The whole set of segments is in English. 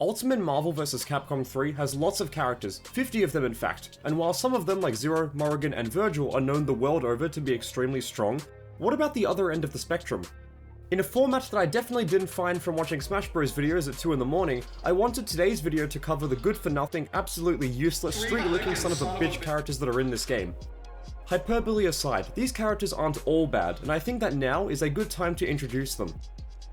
Ultimate Marvel vs. Capcom 3 has lots of characters, 50 of them in fact, and while some of them like Zero, Morrigan, and Vergil are known the world over to be extremely strong, what about the other end of the spectrum? In a format that I definitely didn't find from watching Smash Bros videos at 2 in the morning, I wanted today's video to cover the good-for-nothing, absolutely useless, street-licking son of a bitch characters that are in this game. Hyperbole aside, these characters aren't all bad, and I think that now is a good time to introduce them.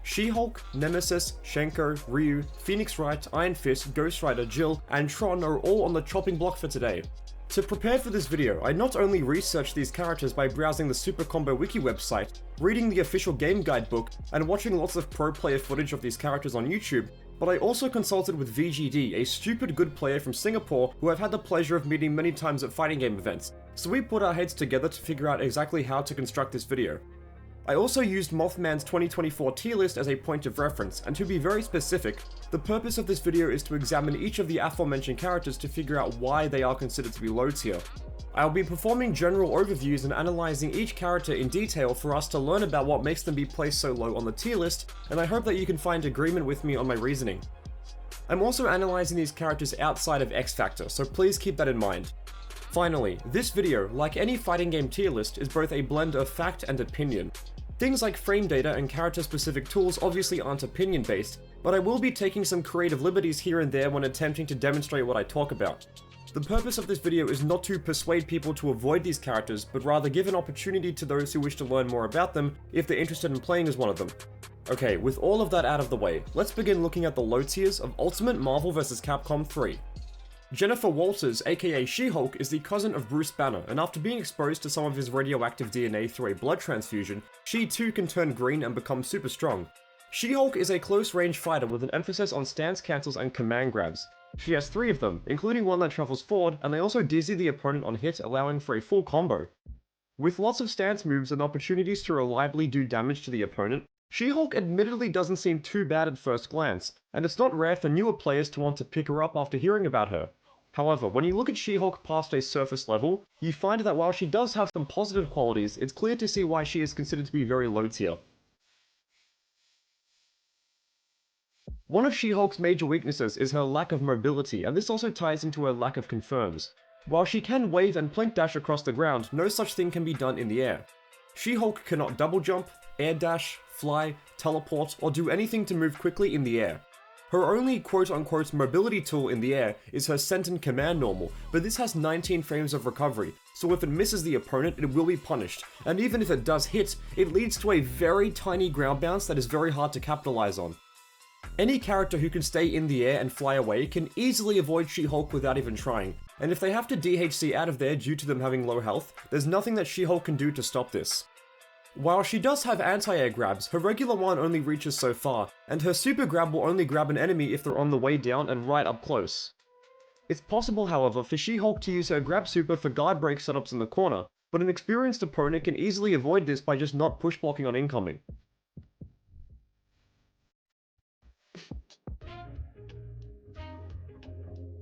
She-Hulk, Nemesis, Shenko, Ryu, Phoenix Wright, Iron Fist, Ghost Rider, Jill, and Tron are all on the chopping block for today. To prepare for this video, I not only researched these characters by browsing the Super Combo Wiki website, reading the official game guide book, and watching lots of pro player footage of these characters on YouTube, but I also consulted with VGD, a stupid good player from Singapore who I've had the pleasure of meeting many times at fighting game events, so we put our heads together to figure out exactly how to construct this video. I also used Mothman's 2024 tier list as a point of reference, and to be very specific, the purpose of this video is to examine each of the aforementioned characters to figure out why they are considered to be low tier. I'll be performing general overviews and analysing each character in detail for us to learn about what makes them be placed so low on the tier list, and I hope that you can find agreement with me on my reasoning. I'm also analysing these characters outside of X Factor, so please keep that in mind. Finally, this video, like any fighting game tier list, is both a blend of fact and opinion. Things like frame data and character-specific tools obviously aren't opinion-based, but I will be taking some creative liberties here and there when attempting to demonstrate what I talk about. The purpose of this video is not to persuade people to avoid these characters, but rather give an opportunity to those who wish to learn more about them if they're interested in playing as one of them. Okay, with all of that out of the way, let's begin looking at the low tiers of Ultimate Marvel vs. Capcom 3. Jennifer Walters, aka She-Hulk, is the cousin of Bruce Banner, and after being exposed to some of his radioactive DNA through a blood transfusion, she too can turn green and become super strong. She-Hulk is a close-range fighter with an emphasis on stance cancels and command grabs. She has 3 of them, including one that travels forward, and they also dizzy the opponent on hit, allowing for a full combo. With lots of stance moves and opportunities to reliably do damage to the opponent, She-Hulk admittedly doesn't seem too bad at first glance, and it's not rare for newer players to want to pick her up after hearing about her. However, when you look at She-Hulk past a surface level, you find that while she does have some positive qualities, it's clear to see why she is considered to be very low tier. One of She-Hulk's major weaknesses is her lack of mobility, and this also ties into her lack of confirms. While she can wave and plank dash across the ground, no such thing can be done in the air. She-Hulk cannot double jump, air dash, fly, teleport, or do anything to move quickly in the air. Her only quote-unquote mobility tool in the air is her Senton command normal, but this has 19 frames of recovery, so if it misses the opponent it will be punished, and even if it does hit, it leads to a very tiny ground bounce that is very hard to capitalize on. Any character who can stay in the air and fly away can easily avoid She-Hulk without even trying, and if they have to DHC out of there due to them having low health, there's nothing that She-Hulk can do to stop this. While she does have anti-air grabs, her regular one only reaches so far, and her super grab will only grab an enemy if they're on the way down and right up close. It's possible, however, for She-Hulk to use her grab super for guard break setups in the corner, but an experienced opponent can easily avoid this by just not push blocking on incoming.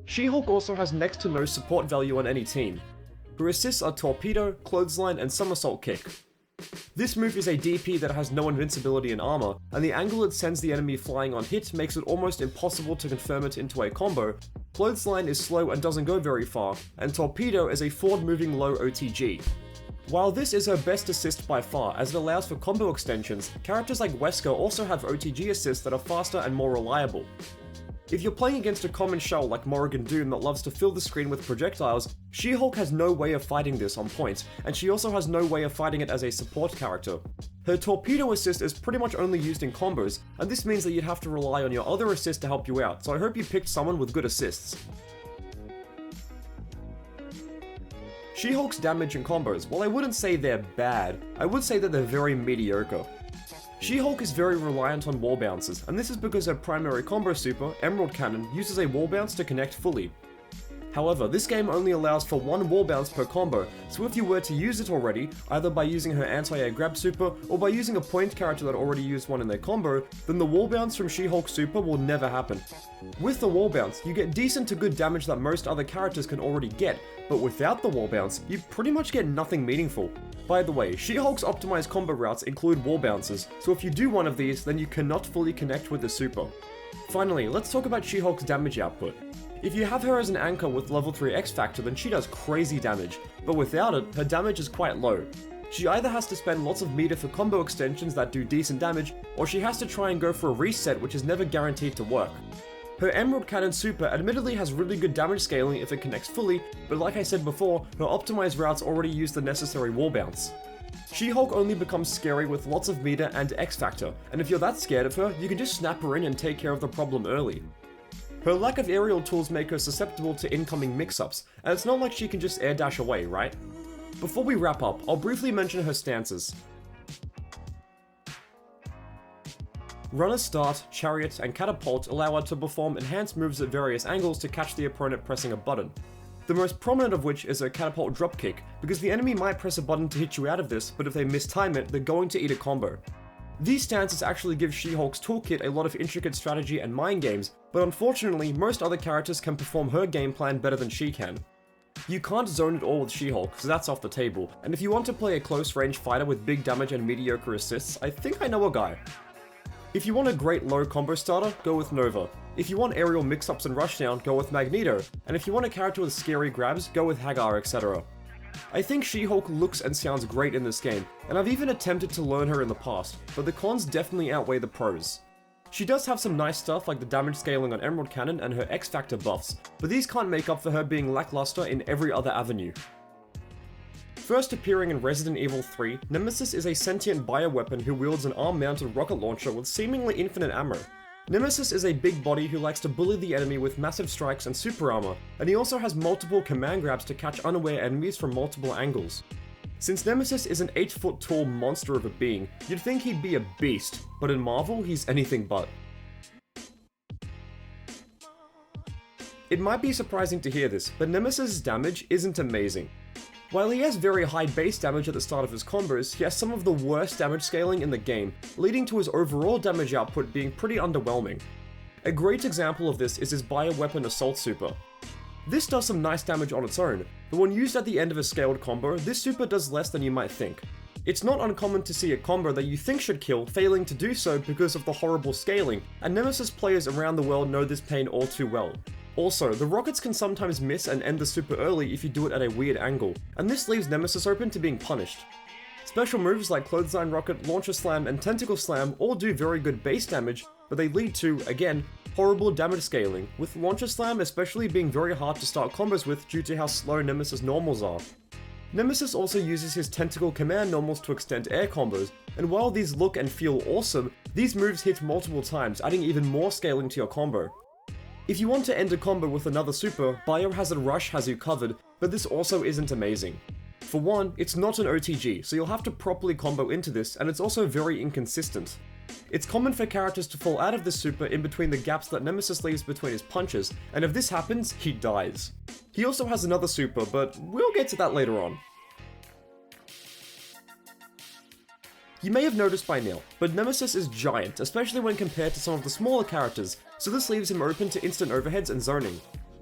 She-Hulk also has next to no support value on any team. Her assists are Torpedo, Clothesline, and Somersault Kick. This move is a DP that has no invincibility in armor, and the angle it sends the enemy flying on hit makes it almost impossible to confirm it into a combo. Clothesline is slow and doesn't go very far, and Torpedo is a forward-moving low OTG. While this is her best assist by far, as it allows for combo extensions, characters like Wesker also have OTG assists that are faster and more reliable. If you're playing against a common shell like Morrigan Doom that loves to fill the screen with projectiles, She-Hulk has no way of fighting this on point, and she also has no way of fighting it as a support character. Her Torpedo assist is pretty much only used in combos, and this means that you'd have to rely on your other assist to help you out, so I hope you picked someone with good assists. She-Hulk's damage and combos, while I wouldn't say they're bad, I would say that they're very mediocre. She-Hulk is very reliant on wall bounces, and this is because her primary combo super, Emerald Cannon, uses a wall bounce to connect fully. However, this game only allows for 1 wall bounce per combo, so if you were to use it already, either by using her anti-air grab super, or by using a point character that already used one in their combo, then the wall bounce from She-Hulk super will never happen. With the wall bounce, you get decent to good damage that most other characters can already get, but without the wall bounce, you pretty much get nothing meaningful. By the way, She-Hulk's optimized combo routes include wall bounces, so if you do one of these, then you cannot fully connect with the super. Finally, let's talk about She-Hulk's damage output. If you have her as an anchor with level 3 X Factor, then she does crazy damage, but without it, her damage is quite low. She either has to spend lots of meter for combo extensions that do decent damage, or she has to try and go for a reset which is never guaranteed to work. Her Emerald Cannon Super admittedly has really good damage scaling if it connects fully, but like I said before, her optimized routes already use the necessary wall bounce. She-Hulk only becomes scary with lots of meter and X Factor, and if you're that scared of her, you can just snap her in and take care of the problem early. Her lack of aerial tools make her susceptible to incoming mix-ups, and it's not like she can just air dash away, right? Before we wrap up, I'll briefly mention her stances. Runner Start, Chariot, and Catapult allow her to perform enhanced moves at various angles to catch the opponent pressing a button. The most prominent of which is her Catapult Dropkick, because the enemy might press a button to hit you out of this, but if they mistime it, they're going to eat a combo. These stances actually give She-Hulk's toolkit a lot of intricate strategy and mind games, but unfortunately, most other characters can perform her game plan better than she can. You can't zone it all with She-Hulk, so that's off the table, and if you want to play a close-range fighter with big damage and mediocre assists, I think I know a guy. If you want a great low combo starter, go with Nova. If you want aerial mix-ups and rushdown, go with Magneto, and if you want a character with scary grabs, go with Hagar, etc. I think She-Hulk looks and sounds great in this game, and I've even attempted to learn her in the past, but the cons definitely outweigh the pros. She does have some nice stuff like the damage scaling on Emerald Cannon and her X Factor buffs, but these can't make up for her being lackluster in every other avenue. First appearing in Resident Evil 3, Nemesis is a sentient bioweapon who wields an arm-mounted rocket launcher with seemingly infinite ammo. Nemesis is a big body who likes to bully the enemy with massive strikes and super armor, and he also has multiple command grabs to catch unaware enemies from multiple angles. Since Nemesis is an 8-foot tall monster of a being, you'd think he'd be a beast, but in Marvel, he's anything but. It might be surprising to hear this, but Nemesis' damage isn't amazing. While he has very high base damage at the start of his combos, he has some of the worst damage scaling in the game, leading to his overall damage output being pretty underwhelming. A great example of this is his bioweapon Assault Super. This does some nice damage on its own, but when used at the end of a scaled combo, this super does less than you might think. It's not uncommon to see a combo that you think should kill failing to do so because of the horrible scaling, and Nemesis players around the world know this pain all too well. Also, the rockets can sometimes miss and end the super early if you do it at a weird angle, and this leaves Nemesis open to being punished. Special moves like Clothesline Rocket, Launcher Slam, and Tentacle Slam all do very good base damage, but they lead to, again, horrible damage scaling, with Launcher Slam especially being very hard to start combos with due to how slow Nemesis normals are. Nemesis also uses his Tentacle Command normals to extend air combos, and while these look and feel awesome, these moves hit multiple times, adding even more scaling to your combo. If you want to end a combo with another super, Biohazard Rush has you covered, but this also isn't amazing. For one, it's not an OTG, so you'll have to properly combo into this, and it's also very inconsistent. It's common for characters to fall out of this super in between the gaps that Nemesis leaves between his punches, and if this happens, he dies. He also has another super, but we'll get to that later on. You may have noticed by now, but Nemesis is giant, especially when compared to some of the smaller characters, so this leaves him open to instant overheads and zoning.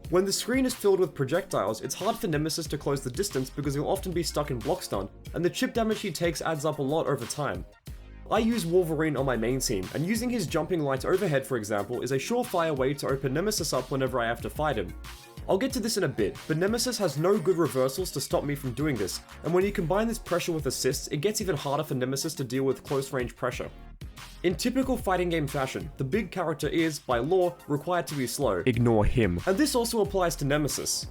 When the screen is filled with projectiles, it's hard for Nemesis to close the distance because he'll often be stuck in block stun, and the chip damage he takes adds up a lot over time. I use Wolverine on my main team, and using his jumping light overhead for example is a surefire way to open Nemesis up whenever I have to fight him. I'll get to this in a bit, but Nemesis has no good reversals to stop me from doing this, and when you combine this pressure with assists, it gets even harder for Nemesis to deal with close range pressure. In typical fighting game fashion, the big character is, by law, required to be slow. Ignore him. And this also applies to Nemesis.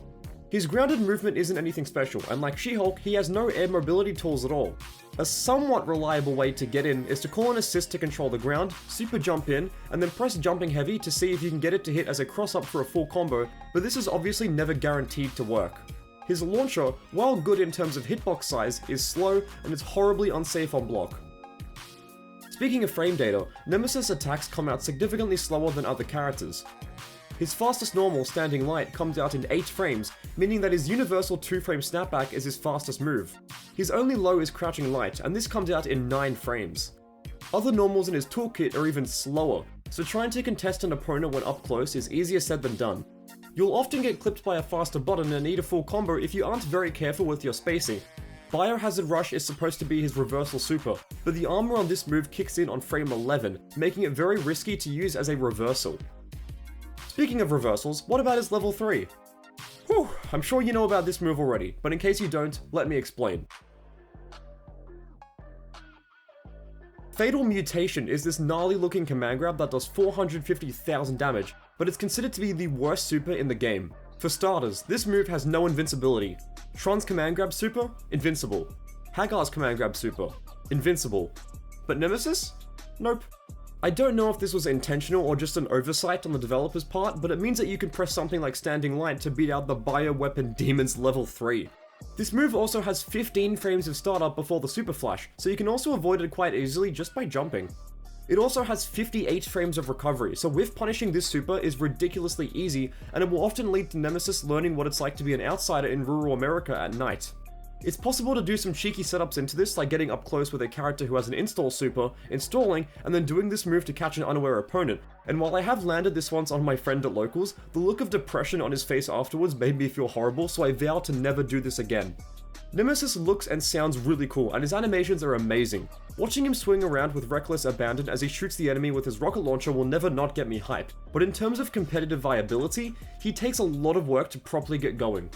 His grounded movement isn't anything special, and like She-Hulk, he has no air mobility tools at all. A somewhat reliable way to get in is to call an assist to control the ground, super jump in, and then press jumping heavy to see if you can get it to hit as a cross-up for a full combo, but this is obviously never guaranteed to work. His launcher, while good in terms of hitbox size, is slow and is horribly unsafe on block. Speaking of frame data, Nemesis attacks come out significantly slower than other characters. His fastest normal, Standing Light, comes out in 8 frames, meaning that his universal 2-frame snapback is his fastest move. His only low is Crouching Light, and this comes out in 9 frames. Other normals in his toolkit are even slower, so trying to contest an opponent when up close is easier said than done. You'll often get clipped by a faster button and need a full combo if you aren't very careful with your spacing. Biohazard Rush is supposed to be his reversal super, but the armor on this move kicks in on frame 11, making it very risky to use as a reversal. Speaking of reversals, what about his level 3? Whew, I'm sure you know about this move already, but in case you don't, let me explain. Fatal Mutation is this gnarly looking command grab that does 450,000 damage, but it's considered to be the worst super in the game. For starters, this move has no invincibility. Tron's command grab super? Invincible. Hagar's command grab super? Invincible. But Nemesis? Nope. I don't know if this was intentional or just an oversight on the developer's part, but it means that you can press something like Standing Light to beat out the Bioweapon Demon's level 3. This move also has 15 frames of startup before the super flash, so you can also avoid it quite easily just by jumping. It also has 58 frames of recovery, so whiff punishing this super is ridiculously easy, and it will often lead to Nemesis learning what it's like to be an outsider in rural America at night. It's possible to do some cheeky setups into this, like getting up close with a character who has an install super, installing, and then doing this move to catch an unaware opponent, and while I have landed this once on my friend at locals, the look of depression on his face afterwards made me feel horrible, so I vow to never do this again. Nemesis looks and sounds really cool, and his animations are amazing. Watching him swing around with reckless abandon as he shoots the enemy with his rocket launcher will never not get me hyped, but in terms of competitive viability, he takes a lot of work to properly get going.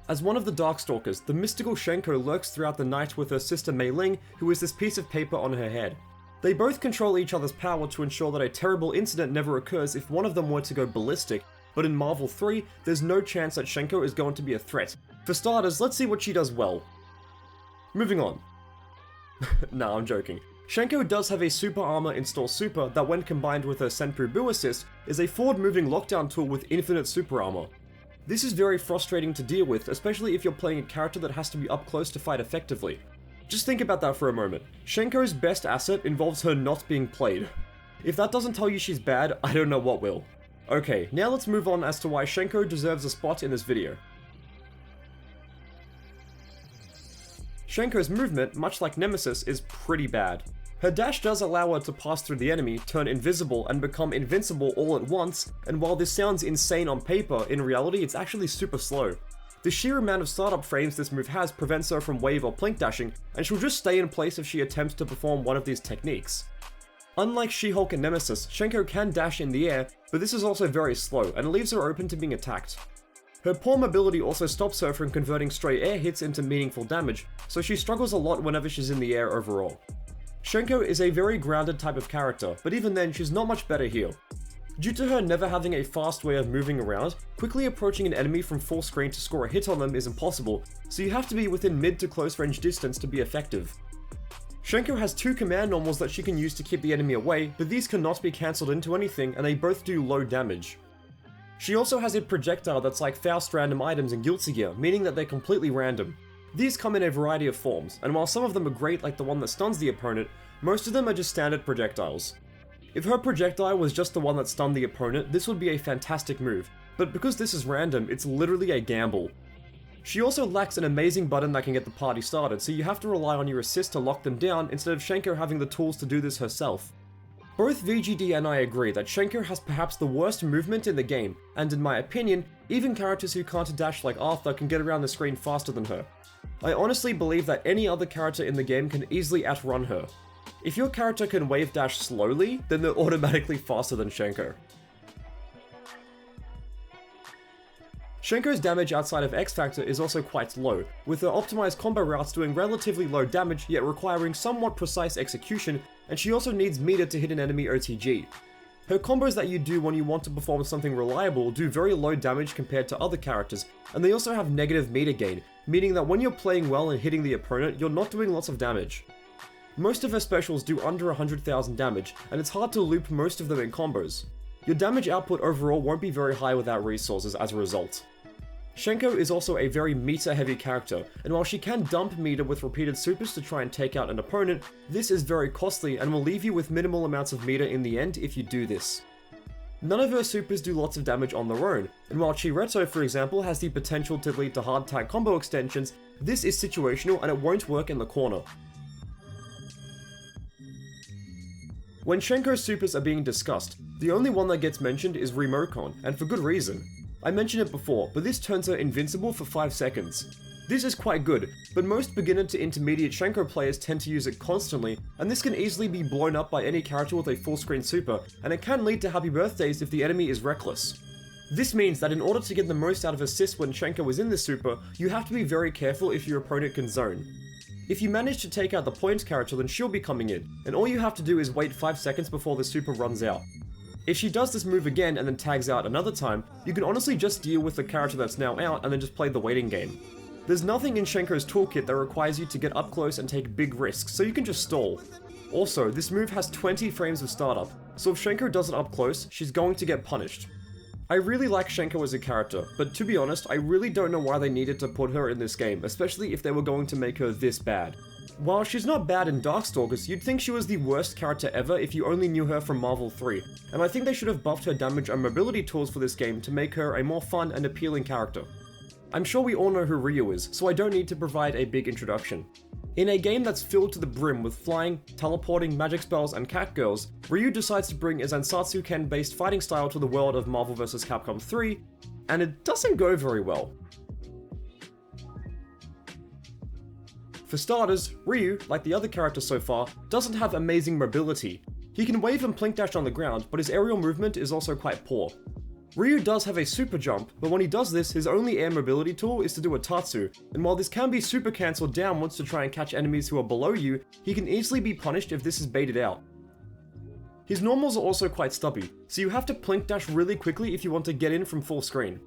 As one of the Darkstalkers, the mystical Shenko lurks throughout the night with her sister Mei Ling, who is this piece of paper on her head. They both control each other's power to ensure that a terrible incident never occurs if one of them were to go ballistic, but in Marvel 3, there's no chance that Shenko is going to be a threat. For starters, let's see what she does well. Moving on. Nah, I'm joking. Shenko does have a super armor install super that when combined with her Senpu Bu assist, is a forward-moving lockdown tool with infinite super armor. This is very frustrating to deal with, especially if you're playing a character that has to be up close to fight effectively. Just think about that for a moment. Shenko's best asset involves her not being played. If that doesn't tell you she's bad, I don't know what will. Okay, now let's move on as to why Shenko deserves a spot in this video. Shenko's movement, much like Nemesis, is pretty bad. Her dash does allow her to pass through the enemy, turn invisible, and become invincible all at once, and while this sounds insane on paper, in reality it's actually super slow. The sheer amount of startup frames this move has prevents her from wave or plink dashing, and she'll just stay in place if she attempts to perform one of these techniques. Unlike She-Hulk and Nemesis, Shenko can dash in the air, but this is also very slow, and leaves her open to being attacked. Her poor mobility also stops her from converting stray air hits into meaningful damage, so she struggles a lot whenever she's in the air overall. Shenko is a very grounded type of character, but even then she's not much better here. Due to her never having a fast way of moving around, quickly approaching an enemy from full screen to score a hit on them is impossible, so you have to be within mid to close range distance to be effective. Shenko has two command normals that she can use to keep the enemy away, but these cannot be cancelled into anything and they both do low damage. She also has a projectile that's like Faust random items in Guilty Gear, meaning that they're completely random. These come in a variety of forms, and while some of them are great like the one that stuns the opponent, most of them are just standard projectiles. If her projectile was just the one that stunned the opponent, this would be a fantastic move, but because this is random, it's literally a gamble. She also lacks an amazing button that can get the party started, so you have to rely on your assist to lock them down instead of Shenko having the tools to do this herself. Both VGD and I agree that Shenko has perhaps the worst movement in the game, and in my opinion, even characters who can't dash like Arthur can get around the screen faster than her. I honestly believe that any other character in the game can easily outrun her. If your character can wave dash slowly, then they're automatically faster than Shenko. Shenko's damage outside of X Factor is also quite low, with her optimized combo routes doing relatively low damage yet requiring somewhat precise execution, and she also needs meter to hit an enemy OTG. Her combos that you do when you want to perform something reliable do very low damage compared to other characters, and they also have negative meter gain, meaning that when you're playing well and hitting the opponent, you're not doing lots of damage. Most of her specials do under 100,000 damage, and it's hard to loop most of them in combos. Your damage output overall won't be very high without resources as a result. Shenko is also a very meter-heavy character, and while she can dump meter with repeated supers to try and take out an opponent, this is very costly and will leave you with minimal amounts of meter in the end if you do this. None of her supers do lots of damage on their own, and while Chireto, for example, has the potential to lead to hard tag combo extensions, this is situational and it won't work in the corner. When Shenko's supers are being discussed, the only one that gets mentioned is Remocon, and for good reason. I mentioned it before, but this turns her invincible for 5 seconds. This is quite good, but most beginner to intermediate Shenko players tend to use it constantly, and this can easily be blown up by any character with a full screen super, and it can lead to happy birthdays if the enemy is reckless. This means that in order to get the most out of assists when Shenko is in the super, you have to be very careful if your opponent can zone. If you manage to take out the points character, then she'll be coming in, and all you have to do is wait 5 seconds before the super runs out. If she does this move again and then tags out another time, you can honestly just deal with the character that's now out and then just play the waiting game. There's nothing in Shenko's toolkit that requires you to get up close and take big risks, so you can just stall. Also, this move has 20 frames of startup, so if Shenko does it up close, she's going to get punished. I really like Shenko as a character, but to be honest, I really don't know why they needed to put her in this game, especially if they were going to make her this bad. While she's not bad in Darkstalkers, you'd think she was the worst character ever if you only knew her from Marvel 3, and I think they should have buffed her damage and mobility tools for this game to make her a more fun and appealing character. I'm sure we all know who Ryu is, so I don't need to provide a big introduction. In a game that's filled to the brim with flying, teleporting, magic spells, and catgirls, Ryu decides to bring a Zansatsu Ken-based fighting style to the world of Marvel vs. Capcom 3, and it doesn't go very well. For starters, Ryu, like the other characters so far, doesn't have amazing mobility. He can wave and plink dash on the ground, but his aerial movement is also quite poor. Ryu does have a super jump, but when he does this, his only air mobility tool is to do a Tatsu, and while this can be super cancelled downwards to try and catch enemies who are below you, he can easily be punished if this is baited out. His normals are also quite stubby, so you have to plink dash really quickly if you want to get in from full screen.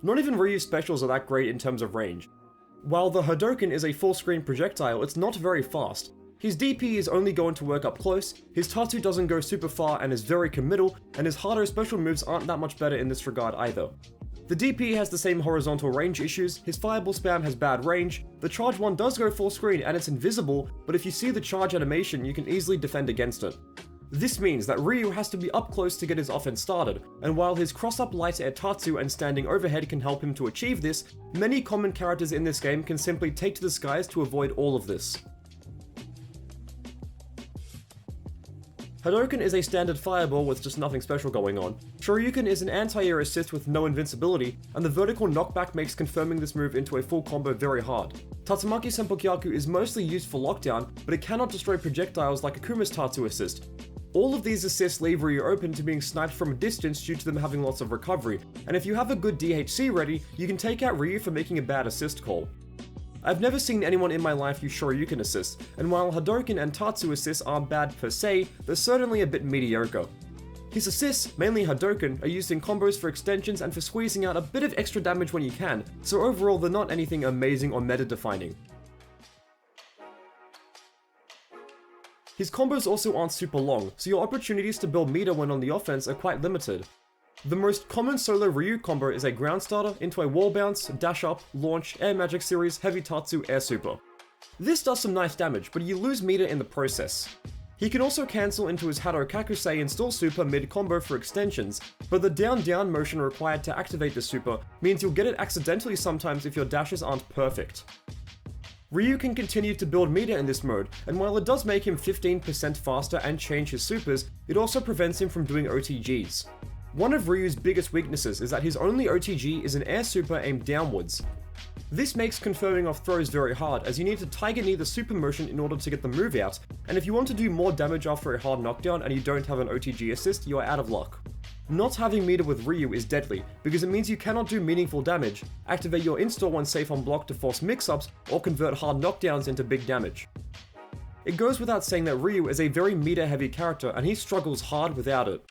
Not even Ryu's specials are that great in terms of range. While the Hadouken is a full screen projectile, it's not very fast. His DP is only going to work up close, his Tatsu doesn't go super far and is very committal, and his harder special moves aren't that much better in this regard either. The DP has the same horizontal range issues, his fireball spam has bad range, the charge one does go full screen and it's invisible, but if you see the charge animation you can easily defend against it. This means that Ryu has to be up close to get his offense started, and while his cross-up light air Tatsu and standing overhead can help him to achieve this, many common characters in this game can simply take to the skies to avoid all of this. Hadouken is a standard fireball with just nothing special going on. Shoryuken is an anti-air assist with no invincibility, and the vertical knockback makes confirming this move into a full combo very hard. Tatsumaki Senpokyaku is mostly used for lockdown, but it cannot destroy projectiles like Akuma's Tatsu assist. All of these assists leave Ryu open to being sniped from a distance due to them having lots of recovery, and if you have a good DHC ready, you can take out Ryu for making a bad assist call. I've never seen anyone in my life use Shoryuken assists, and while Hadouken and Tatsu assists aren't bad per se, they're certainly a bit mediocre. His assists, mainly Hadouken, are used in combos for extensions and for squeezing out a bit of extra damage when you can, so overall they're not anything amazing or meta-defining. His combos also aren't super long, so your opportunities to build meter when on the offense are quite limited. The most common solo Ryu combo is a ground starter into a wall bounce, dash up, launch, air magic series, heavy Tatsu, air super. This does some nice damage, but you lose meter in the process. He can also cancel into his Hado Kakusei and still super mid-combo for extensions, but the down-down motion required to activate the super means you'll get it accidentally sometimes if your dashes aren't perfect. Ryu can continue to build meter in this mode, and while it does make him 15% faster and change his supers, it also prevents him from doing OTGs. One of Ryu's biggest weaknesses is that his only OTG is an air super aimed downwards. This makes confirming off throws very hard, as you need to Tiger Knee the super motion in order to get the move out, and if you want to do more damage after a hard knockdown and you don't have an OTG assist, you are out of luck. Not having meter with Ryu is deadly, because it means you cannot do meaningful damage, activate your install when safe on block to force mix-ups, or convert hard knockdowns into big damage. It goes without saying that Ryu is a very meter heavy character and he struggles hard without it.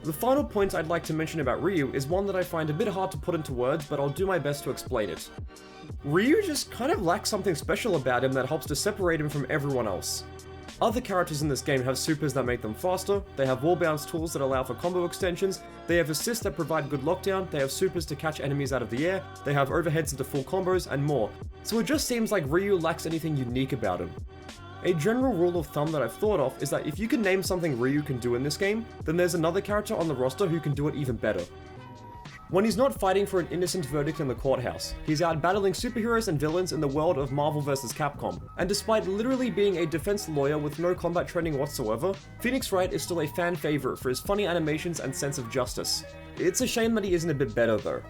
The final point I'd like to mention about Ryu is one that I find a bit hard to put into words, but I'll do my best to explain it. Ryu just kind of lacks something special about him that helps to separate him from everyone else. Other characters in this game have supers that make them faster, they have wall bounce tools that allow for combo extensions, they have assists that provide good lockdown, they have supers to catch enemies out of the air, they have overheads into full combos, and more. So it just seems like Ryu lacks anything unique about him. A general rule of thumb that I've thought of is that if you can name something Ryu can do in this game, then there's another character on the roster who can do it even better. When he's not fighting for an innocent verdict in the courthouse, he's out battling superheroes and villains in the world of Marvel vs. Capcom. And despite literally being a defense lawyer with no combat training whatsoever, Phoenix Wright is still a fan favorite for his funny animations and sense of justice. It's a shame that he isn't a bit better though.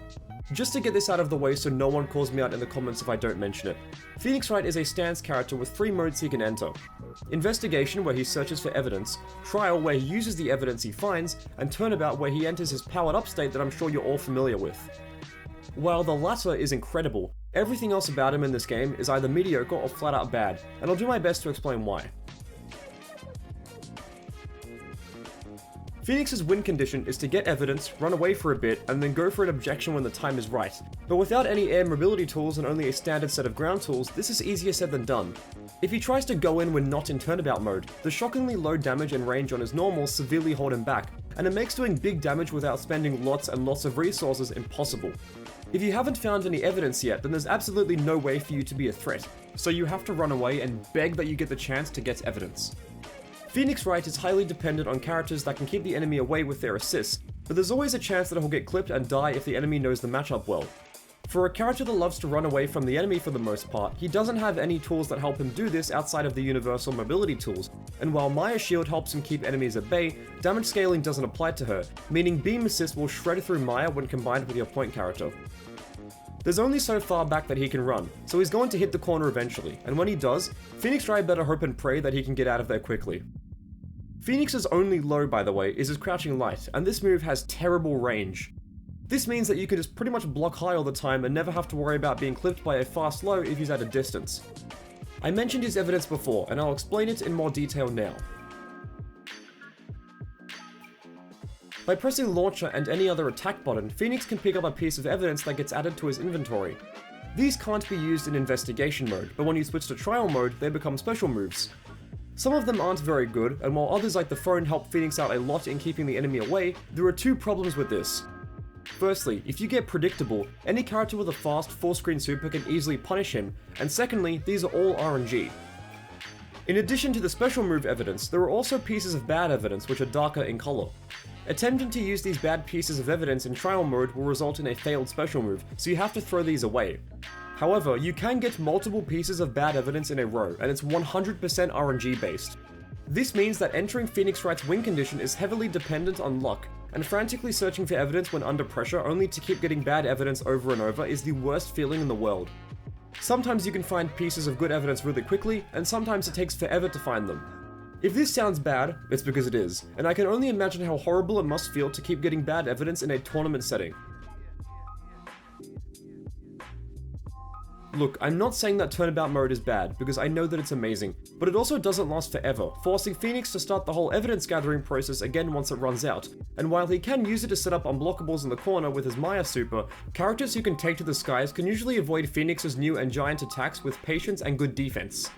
Just to get this out of the way so no one calls me out in the comments if I don't mention it, Phoenix Wright is a stance character with 3 modes he can enter. Investigation, where he searches for evidence, Trial, where he uses the evidence he finds, and Turnabout, where he enters his powered up state that I'm sure you're all familiar with. While the latter is incredible, everything else about him in this game is either mediocre or flat out bad, and I'll do my best to explain why. Phoenix's win condition is to get evidence, run away for a bit, and then go for an objection when the time is right. But without any air mobility tools and only a standard set of ground tools, this is easier said than done. If he tries to go in when not in turnabout mode, the shockingly low damage and range on his normals severely hold him back, and it makes doing big damage without spending lots and lots of resources impossible. If you haven't found any evidence yet, then there's absolutely no way for you to be a threat, so you have to run away and beg that you get the chance to get evidence. Phoenix Wright is highly dependent on characters that can keep the enemy away with their assists, but there's always a chance that he'll get clipped and die if the enemy knows the matchup well. For a character that loves to run away from the enemy for the most part, he doesn't have any tools that help him do this outside of the universal mobility tools, and while Maya's shield helps him keep enemies at bay, damage scaling doesn't apply to her, meaning beam assist will shred through Maya when combined with your point character. There's only so far back that he can run, so he's going to hit the corner eventually, and when he does, Phoenix Wright better hope and pray that he can get out of there quickly. Phoenix's only low, by the way, is his crouching light, and this move has terrible range. This means that you can just pretty much block high all the time and never have to worry about being clipped by a fast low if he's at a distance. I mentioned his evidence before, and I'll explain it in more detail now. By pressing launcher and any other attack button, Phoenix can pick up a piece of evidence that gets added to his inventory. These can't be used in investigation mode, but when you switch to trial mode, they become special moves. Some of them aren't very good, and while others like the phone help Phoenix out a lot in keeping the enemy away, there are 2 problems with this. Firstly, if you get predictable, any character with a fast full-screen super can easily punish him, and secondly, these are all RNG. In addition to the special move evidence, there are also pieces of bad evidence which are darker in color. Attempting to use these bad pieces of evidence in trial mode will result in a failed special move, so you have to throw these away. However, you can get multiple pieces of bad evidence in a row, and it's 100% RNG based. This means that entering Phoenix Wright's win condition is heavily dependent on luck, and frantically searching for evidence when under pressure only to keep getting bad evidence over and over is the worst feeling in the world. Sometimes you can find pieces of good evidence really quickly, and sometimes it takes forever to find them. If this sounds bad, it's because it is, and I can only imagine how horrible it must feel to keep getting bad evidence in a tournament setting. Look, I'm not saying that turnabout mode is bad, because I know that it's amazing, but it also doesn't last forever, forcing Phoenix to start the whole evidence gathering process again once it runs out, and while he can use it to set up unblockables in the corner with his Maya super, characters who can take to the skies can usually avoid Phoenix's new and giant attacks with patience and good defense.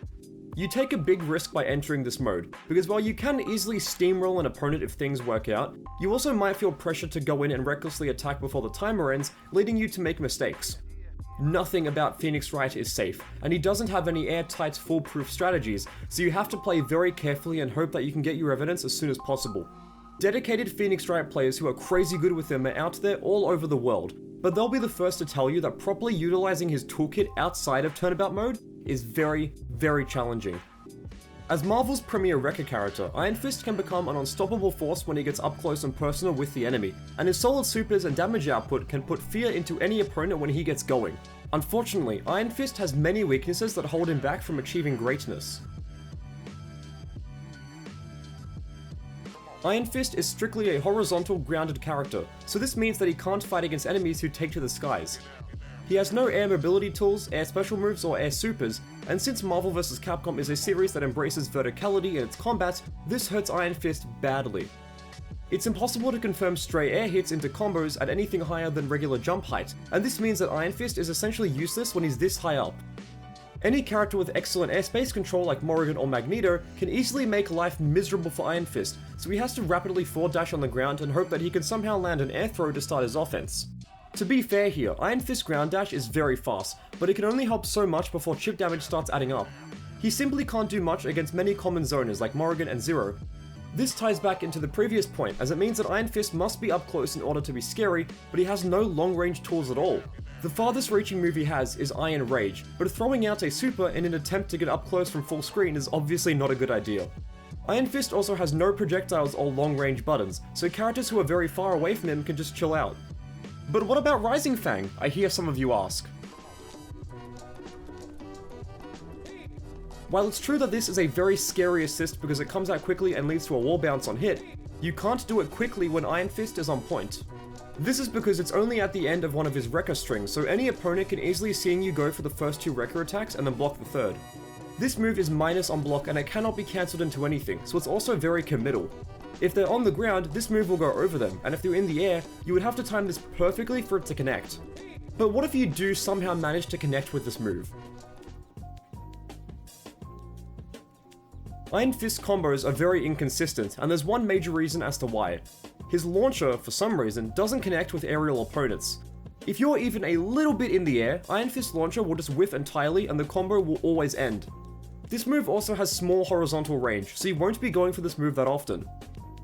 You take a big risk by entering this mode, because while you can easily steamroll an opponent if things work out, you also might feel pressure to go in and recklessly attack before the timer ends, leading you to make mistakes. Nothing about Phoenix Wright is safe, and he doesn't have any airtight foolproof strategies, so you have to play very carefully and hope that you can get your evidence as soon as possible. Dedicated Phoenix Wright players who are crazy good with him are out there all over the world, but they'll be the first to tell you that properly utilizing his toolkit outside of turnabout mode is very, very challenging. As Marvel's premier wrecker character, Iron Fist can become an unstoppable force when he gets up close and personal with the enemy, and his solid supers and damage output can put fear into any opponent when he gets going. Unfortunately, Iron Fist has many weaknesses that hold him back from achieving greatness. Iron Fist is strictly a horizontal, grounded character, so this means that he can't fight against enemies who take to the skies. He has no air mobility tools, air special moves, or air supers, and since Marvel vs. Capcom is a series that embraces verticality in its combat, this hurts Iron Fist badly. It's impossible to confirm stray air hits into combos at anything higher than regular jump height, and this means that Iron Fist is essentially useless when he's this high up. Any character with excellent airspace control like Morrigan or Magneto can easily make life miserable for Iron Fist, so he has to rapidly forward dash on the ground and hope that he can somehow land an air throw to start his offense. To be fair here, Iron Fist ground dash is very fast, but it can only help so much before chip damage starts adding up. He simply can't do much against many common zoners like Morrigan and Zero. This ties back into the previous point, as it means that Iron Fist must be up close in order to be scary, but he has no long-range tools at all. The farthest reaching move he has is Iron Rage, but throwing out a super in an attempt to get up close from full screen is obviously not a good idea. Iron Fist also has no projectiles or long-range buttons, so characters who are very far away from him can just chill out. But what about Rising Fang? I hear some of you ask. While it's true that this is a very scary assist because it comes out quickly and leads to a wall bounce on hit, you can't do it quickly when Iron Fist is on point. This is because it's only at the end of one of his Wrecker strings, so any opponent can easily see you go for the first 2 Wrecker attacks and then block the third. This move is minus on block and it cannot be cancelled into anything, so it's also very committal. If they're on the ground, this move will go over them, and if they're in the air, you would have to time this perfectly for it to connect. But what if you do somehow manage to connect with this move? Iron Fist combos are very inconsistent, and there's one major reason as to why. His launcher, for some reason, doesn't connect with aerial opponents. If you're even a little bit in the air, Iron Fist launcher will just whiff entirely and the combo will always end. This move also has small horizontal range, so you won't be going for this move that often.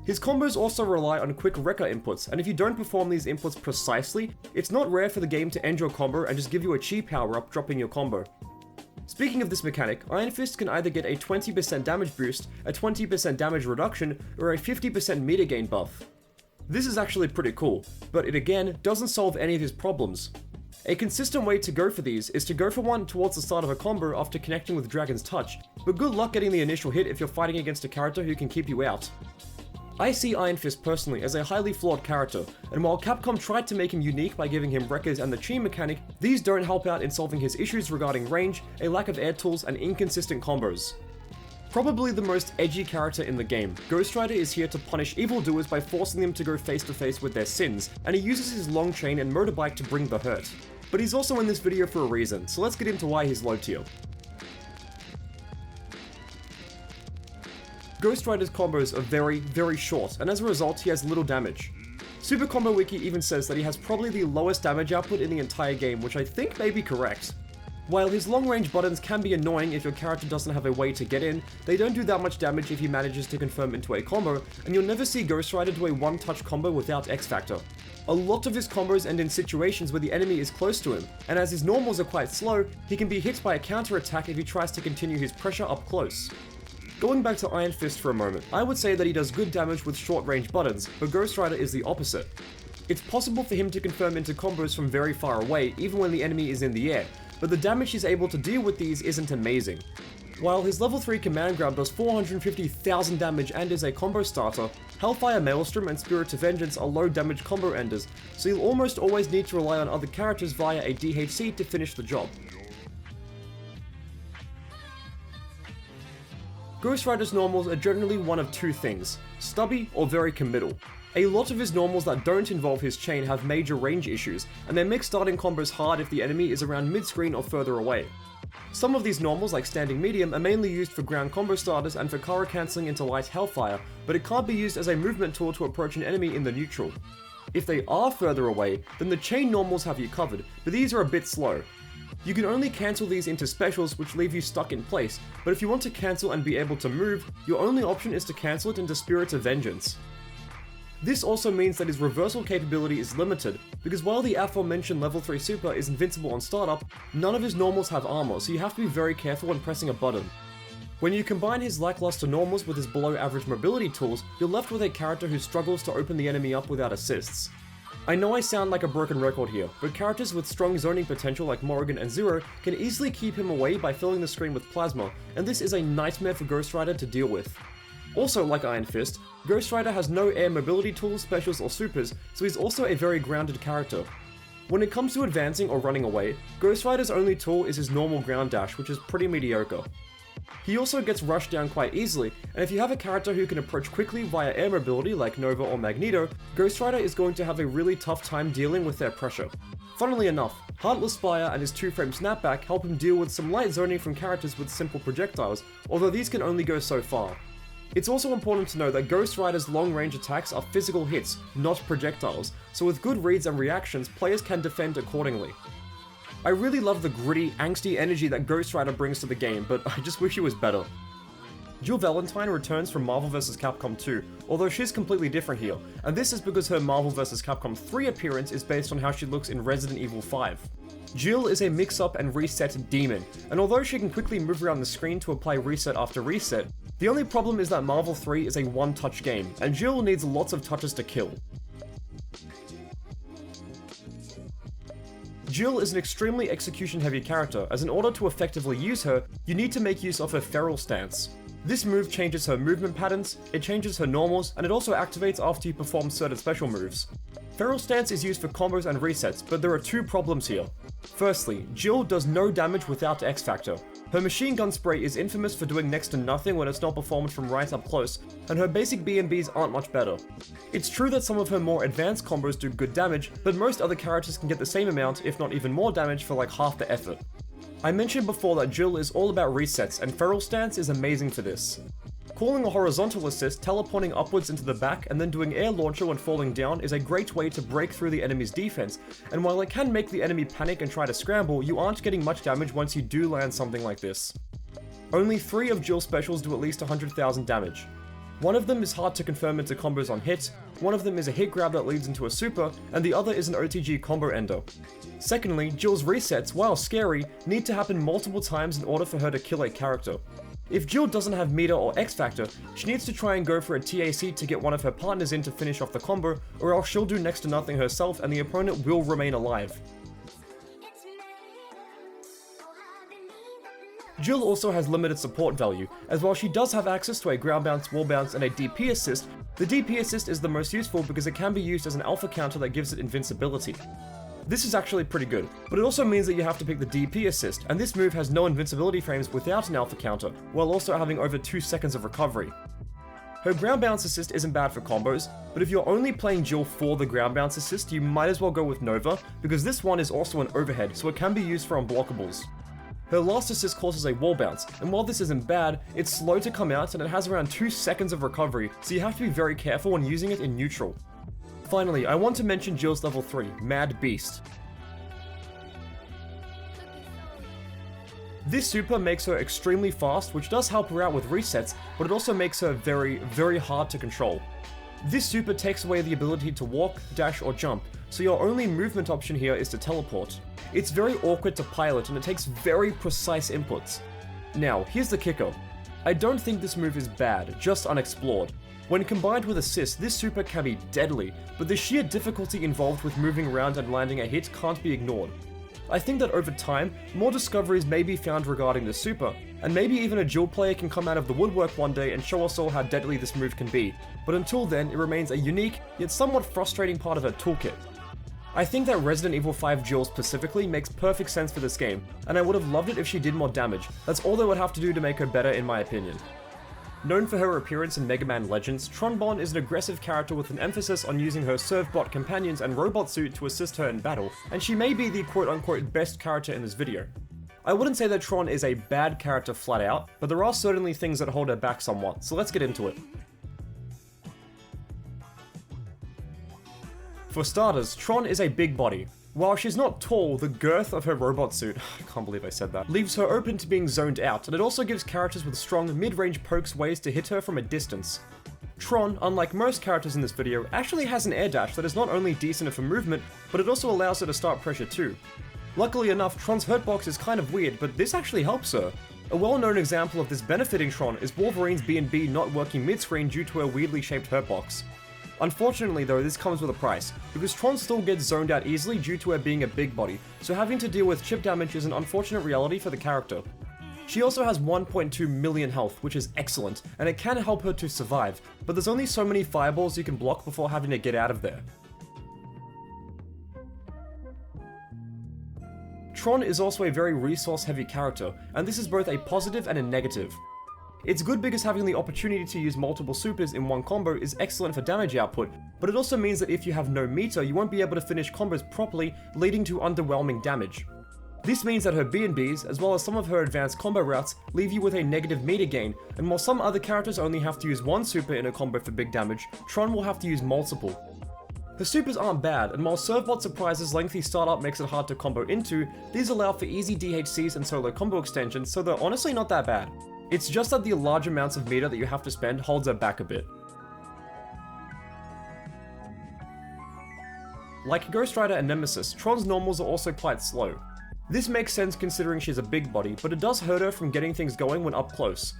His combos also rely on quick Wrecker inputs, and if you don't perform these inputs precisely, it's not rare for the game to end your combo and just give you a cheap power-up, dropping your combo. Speaking of this mechanic, Iron Fist can either get a 20% damage boost, a 20% damage reduction, or a 50% meter gain buff. This is actually pretty cool, but it again doesn't solve any of his problems. A consistent way to go for these is to go for one towards the start of a combo after connecting with Dragon's Touch, but good luck getting the initial hit if you're fighting against a character who can keep you out. I see Iron Fist personally as a highly flawed character, and while Capcom tried to make him unique by giving him Wreckers and the Chi mechanic, these don't help out in solving his issues regarding range, a lack of air tools, and inconsistent combos. Probably the most edgy character in the game, Ghost Rider is here to punish evildoers by forcing them to go face to face with their sins, and he uses his long chain and motorbike to bring the hurt. But he's also in this video for a reason, so let's get into why he's low tier. Ghost Rider's combos are very, very short, and as a result, he has little damage. Super Combo Wiki even says that he has probably the lowest damage output in the entire game, which I think may be correct. While his long-range buttons can be annoying if your character doesn't have a way to get in, they don't do that much damage if he manages to confirm into a combo, and you'll never see Ghost Rider do a one-touch combo without X Factor. A lot of his combos end in situations where the enemy is close to him, and as his normals are quite slow, he can be hit by a counter attack if he tries to continue his pressure up close. Going back to Iron Fist for a moment, I would say that he does good damage with short-range buttons, but Ghost Rider is the opposite. It's possible for him to confirm into combos from very far away, even when the enemy is in the air, but the damage he's able to deal with these isn't amazing. While his level 3 command grab does 450,000 damage and is a combo starter, Hellfire Maelstrom and Spirit of Vengeance are low damage combo enders, so you'll almost always need to rely on other characters via a DHC to finish the job. Ghost Rider's normals are generally one of two things, stubby or very committal. A lot of his normals that don't involve his chain have major range issues, and they make starting combos hard if the enemy is around mid-screen or further away. Some of these normals, like Standing Medium, are mainly used for ground combo starters and for Kara cancelling into light Hellfire, but it can't be used as a movement tool to approach an enemy in the neutral. If they are further away, then the chain normals have you covered, but these are a bit slow. You can only cancel these into specials, which leave you stuck in place, but if you want to cancel and be able to move, your only option is to cancel it into Spirits of Vengeance. This also means that his reversal capability is limited, because while the aforementioned level 3 super is invincible on startup, none of his normals have armor, so you have to be very careful when pressing a button. When you combine his lackluster normals with his below average mobility tools, you're left with a character who struggles to open the enemy up without assists. I know I sound like a broken record here, but characters with strong zoning potential like Morrigan and Zero can easily keep him away by filling the screen with plasma, and this is a nightmare for Ghost Rider to deal with. Also, like Iron Fist, Ghost Rider has no air mobility tools, specials, or supers, so he's also a very grounded character. When it comes to advancing or running away, Ghost Rider's only tool is his normal ground dash, which is pretty mediocre. He also gets rushed down quite easily, and if you have a character who can approach quickly via air mobility like Nova or Magneto, Ghost Rider is going to have a really tough time dealing with their pressure. Funnily enough, Heartless Spire and his 2-frame snapback help him deal with some light zoning from characters with simple projectiles, although these can only go so far. It's also important to know that Ghost Rider's long-range attacks are physical hits, not projectiles, so with good reads and reactions, players can defend accordingly. I really love the gritty, angsty energy that Ghost Rider brings to the game, but I just wish he was better. Jill Valentine returns from Marvel vs. Capcom 2, although she's completely different here, and this is because her Marvel vs. Capcom 3 appearance is based on how she looks in Resident Evil 5. Jill is a mix-up and reset demon, and although she can quickly move around the screen to apply reset after reset, the only problem is that Marvel 3 is a one-touch game, and Jill needs lots of touches to kill. Jill is an extremely execution-heavy character, as in order to effectively use her, you need to make use of her feral stance. This move changes her movement patterns, it changes her normals, and it also activates after you perform certain special moves. Feral stance is used for combos and resets, but there are two problems here. Firstly, Jill does no damage without X Factor. Her machine gun spray is infamous for doing next to nothing when it's not performed from right up close, and her basic B&Bs aren't much better. It's true that some of her more advanced combos do good damage, but most other characters can get the same amount, if not even more damage for like half the effort. I mentioned before that Jill is all about resets, and Feral Stance is amazing for this. Calling a horizontal assist, teleporting upwards into the back, and then doing air launcher when falling down is a great way to break through the enemy's defense, and while it can make the enemy panic and try to scramble, you aren't getting much damage once you do land something like this. Only 3 of Jill's specials do at least 100,000 damage. One of them is hard to confirm into combos on hit, one of them is a hit grab that leads into a super, and the other is an OTG combo ender. Secondly, Jill's resets, while scary, need to happen multiple times in order for her to kill a character. If Jill doesn't have meter or X Factor, she needs to try and go for a TAC to get one of her partners in to finish off the combo, or else she'll do next to nothing herself and the opponent will remain alive. Jill also has limited support value, as while she does have access to a ground bounce, wall bounce, and a DP assist, the DP assist is the most useful because it can be used as an alpha counter that gives it invincibility. This is actually pretty good, but it also means that you have to pick the DP assist, and this move has no invincibility frames without an alpha counter, while also having over 2 seconds of recovery. Her ground bounce assist isn't bad for combos, but if you're only playing Jill for the ground bounce assist, you might as well go with Nova, because this one is also an overhead, so it can be used for unblockables. Her last assist causes a wall bounce, and while this isn't bad, it's slow to come out and it has around 2 seconds of recovery, so you have to be very careful when using it in neutral. Finally, I want to mention Jill's level 3, Mad Beast. This super makes her extremely fast, which does help her out with resets, but it also makes her very, very hard to control. This super takes away the ability to walk, dash, or jump, so your only movement option here is to teleport. It's very awkward to pilot and it takes very precise inputs. Now, here's the kicker. I don't think this move is bad, just unexplored. When combined with assist, this super can be deadly, but the sheer difficulty involved with moving around and landing a hit can't be ignored. I think that over time, more discoveries may be found regarding this super, and maybe even a Jill player can come out of the woodwork one day and show us all how deadly this move can be, but until then, it remains a unique, yet somewhat frustrating part of her toolkit. I think that Resident Evil 5 Jill specifically makes perfect sense for this game, and I would have loved it if she did more damage. That's all they would have to do to make her better in my opinion. Known for her appearance in Mega Man Legends, Tron is an aggressive character with an emphasis on using her Servbot companions and robot suit to assist her in battle, and she may be the quote-unquote best character in this video. I wouldn't say that Tron is a bad character flat out, but there are certainly things that hold her back somewhat, so let's get into it. For starters, Tron is a big body. While she's not tall, the girth of her robot suit, I can't believe I said that, leaves her open to being zoned out, and it also gives characters with strong mid-range pokes ways to hit her from a distance. Tron, unlike most characters in this video, actually has an air dash that is not only decent for movement, but it also allows her to start pressure too. Luckily enough, Tron's hurtbox is kind of weird, but this actually helps her. A well-known example of this benefiting Tron is Wolverine's B&B not working mid-screen due to her weirdly shaped hurtbox. Unfortunately though, this comes with a price, because Tron still gets zoned out easily due to her being a big body, so having to deal with chip damage is an unfortunate reality for the character. She also has 1.2 million health, which is excellent, and it can help her to survive, but there's only so many fireballs you can block before having to get out of there. Tron is also a very resource-heavy character, and this is both a positive and a negative. It's good because having the opportunity to use multiple supers in one combo is excellent for damage output, but it also means that if you have no meter, you won't be able to finish combos properly, leading to underwhelming damage. This means that her B&Bs, as well as some of her advanced combo routes, leave you with a negative meter gain, and while some other characters only have to use one super in a combo for big damage, Tron will have to use multiple. Her supers aren't bad, and while Servbot Surprise's lengthy startup makes it hard to combo into, these allow for easy DHCs and solo combo extensions, so they're honestly not that bad. It's just that the large amounts of meter that you have to spend holds her back a bit. Like Ghost Rider and Nemesis, Tron's normals are also quite slow. This makes sense considering she's a big body, but it does hurt her from getting things going when up close.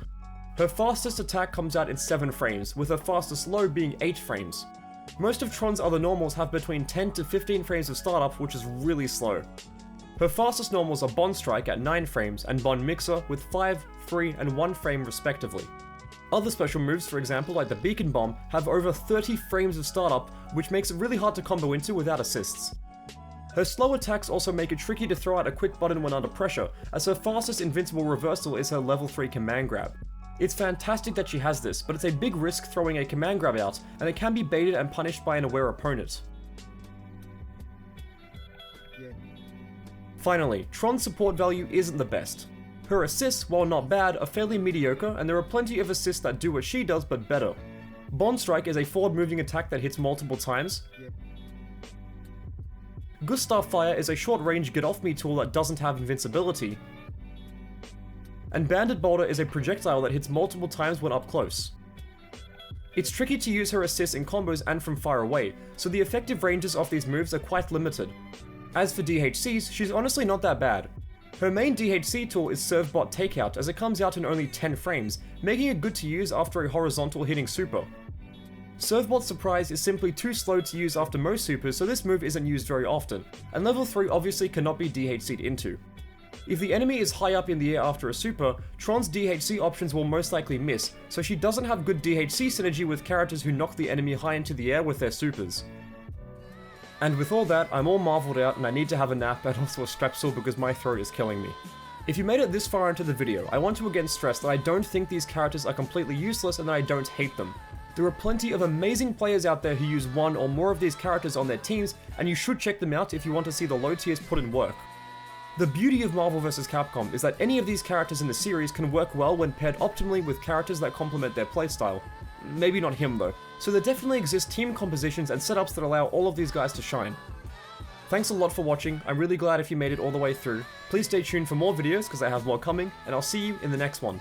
Her fastest attack comes out in 7 frames, with her fastest low being 8 frames. Most of Tron's other normals have between 10 to 15 frames of startup, which is really slow. Her fastest normals are Bond Strike at 9 frames and Bond Mixer with 5, 3, and 1 frame respectively. Other special moves, for example like the Beacon Bomb, have over 30 frames of startup, which makes it really hard to combo into without assists. Her slow attacks also make it tricky to throw out a quick button when under pressure, as her fastest invincible reversal is her level 3 command grab. It's fantastic that she has this, but it's a big risk throwing a command grab out, and it can be baited and punished by an aware opponent. Finally, Tron's support value isn't the best. Her assists, while not bad, are fairly mediocre, and there are plenty of assists that do what she does but better. Bond Strike is a forward-moving attack that hits multiple times. Gustav Fire is a short-range get-off-me tool that doesn't have invincibility. And Bandit Boulder is a projectile that hits multiple times when up close. It's tricky to use her assists in combos and from far away, so the effective ranges of these moves are quite limited. As for DHCs, she's honestly not that bad. Her main DHC tool is Servbot Takeout, as it comes out in only 10 frames, making it good to use after a horizontal hitting super. Servbot Surprise is simply too slow to use after most supers, so this move isn't used very often, and level 3 obviously cannot be DHC'd into. If the enemy is high up in the air after a super, Tron's DHC options will most likely miss, so she doesn't have good DHC synergy with characters who knock the enemy high into the air with their supers. And with all that, I'm all marveled out and I need to have a nap and also a strepsil because my throat is killing me. If you made it this far into the video, I want to again stress that I don't think these characters are completely useless and that I don't hate them. There are plenty of amazing players out there who use one or more of these characters on their teams, and you should check them out if you want to see the low tiers put in work. The beauty of Marvel vs. Capcom is that any of these characters in the series can work well when paired optimally with characters that complement their playstyle. Maybe not him though. So there definitely exist team compositions and setups that allow all of these guys to shine. Thanks a lot for watching, I'm really glad if you made it all the way through. Please stay tuned for more videos because I have more coming, and I'll see you in the next one.